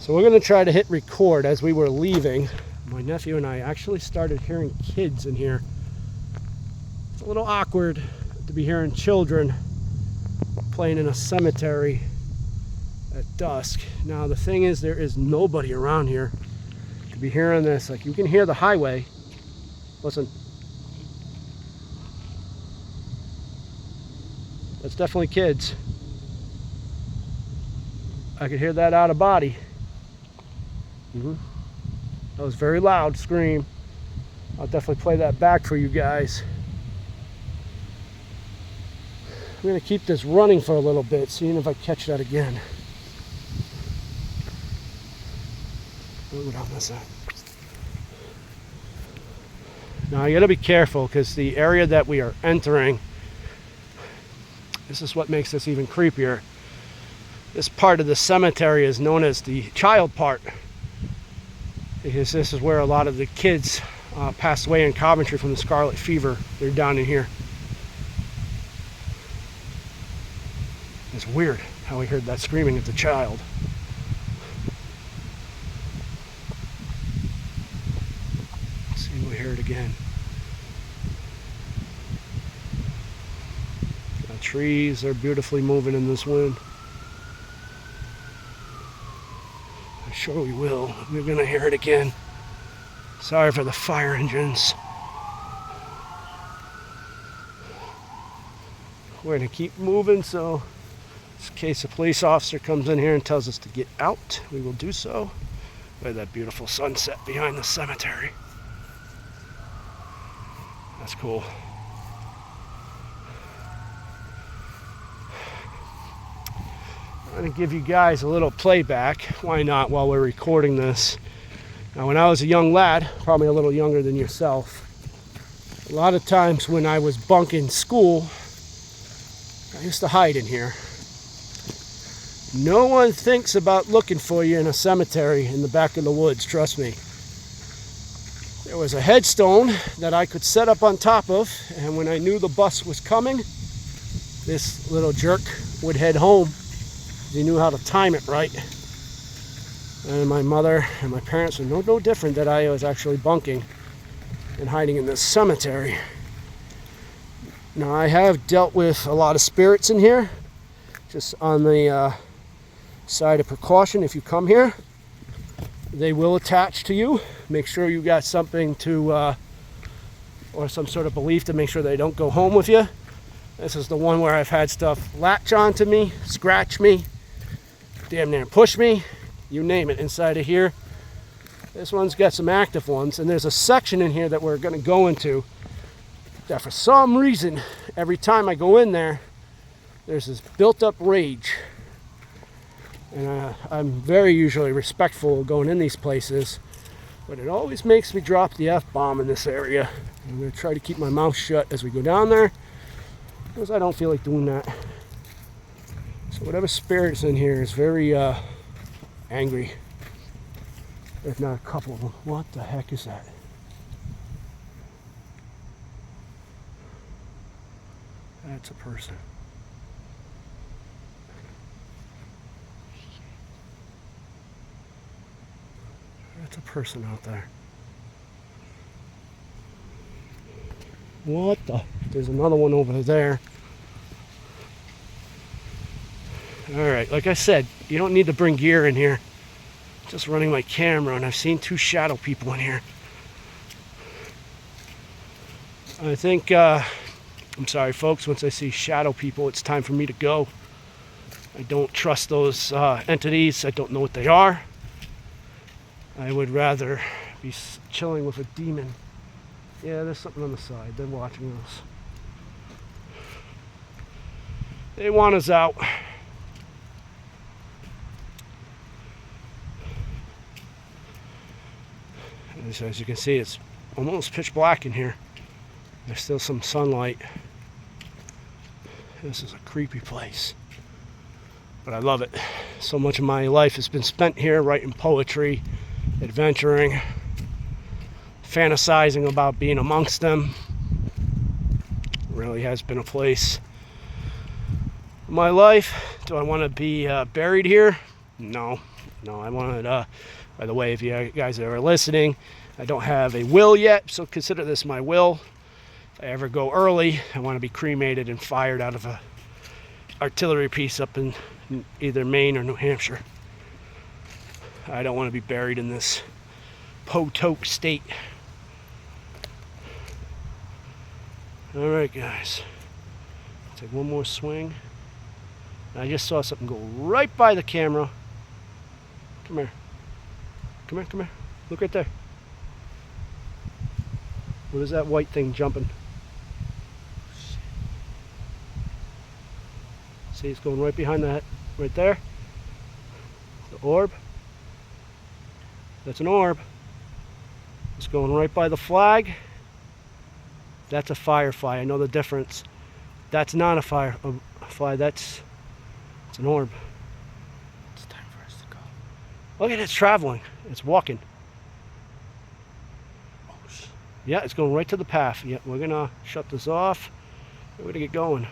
So we're going to try to hit record. As we were leaving, my nephew and I actually started hearing kids in here. It's a little awkward to be hearing children playing in a cemetery at dusk. Now the thing is, there is nobody around here to be hearing this. Like, you can hear the highway. Listen. That's definitely kids. I could hear that out of body. That was very loud scream. I'll definitely play that back for you guys. I'm going to keep this running for a little bit, seeing if I catch that again. Look what I'm missing. Now you got to be careful, because the area that we are entering, this is what makes this even creepier. This part of the cemetery is known as the child part, because this is where a lot of the kids passed away in Coventry from the scarlet fever. They're down in here. It's weird how we heard that screaming at the child. Let's see if we hear it again. The trees are beautifully moving in this wind. I'm sure we will. We're going to hear it again. Sorry for the fire engines. We're going to keep moving, so in case a police officer comes in here and tells us to get out, we will do so. Look at that beautiful sunset behind the cemetery. That's cool. I'm going to give you guys a little playback. Why not, while we're recording this? Now, when I was a young lad, probably a little younger than yourself, a lot of times when I was bunking school, I used to hide in here. No one thinks about looking for you in a cemetery in the back of the woods, trust me. There was a headstone that I could set up on top of, and when I knew the bus was coming, this little jerk would head home. He knew how to time it right. And my mother and my parents were no different, that I was actually bunking and hiding in this cemetery. Now, I have dealt with a lot of spirits in here. Just on the side of precaution, if you come here, they will attach to you. Make sure you got something to, or some sort of belief to make sure they don't go home with you. This is the one where I've had stuff latch onto me, scratch me, damn near push me, you name it, inside of here. This one's got some active ones, and there's a section in here that we're going to go into that for some reason, every time I go in there, there's this built-up rage. And I'm very usually respectful of going in these places, but it always makes me drop the F-bomb in this area. I'm going to try to keep my mouth shut as we go down there, because I don't feel like doing that. So whatever spirit's in here is very angry, if not a couple of them. What the heck is that? That's a person. That's a person out there. What the? There's another one over there. Alright, like I said, you don't need to bring gear in here. Just running my camera, and I've seen 2 shadow people in here. I think, I'm sorry folks, once I see shadow people, it's time for me to go. I don't trust those entities. I don't know what they are. I would rather be chilling with a demon. Yeah, there's something on the side. They're watching us. They want us out. As you can see, it's almost pitch black in here. There's still some sunlight. This is a creepy place, but I love it. So much of my life has been spent here writing poetry, adventuring, fantasizing about being amongst them. It really has been a place in my life. Do I want to be buried here? No. No, I wanted, by the way, if you guys are listening, I don't have a will yet, so consider this my will. If I ever go early, I want to be cremated and fired out of a artillery piece up in either Maine or New Hampshire. I don't want to be buried in this Potoke state. All right, guys. Take one more swing. I just saw something go right by the camera. Come here. Come here, come here. Look right there. What is that white thing jumping? See, it's going right behind that, right there. The orb. That's an orb. It's going right by the flag. That's a firefly. I know the difference. That's not a firefly. It's an orb. It's time for us to go. Look at it, it's traveling. It's walking. Yeah, it's going right to the path. Yeah, we're gonna shut this off. We're gonna get going.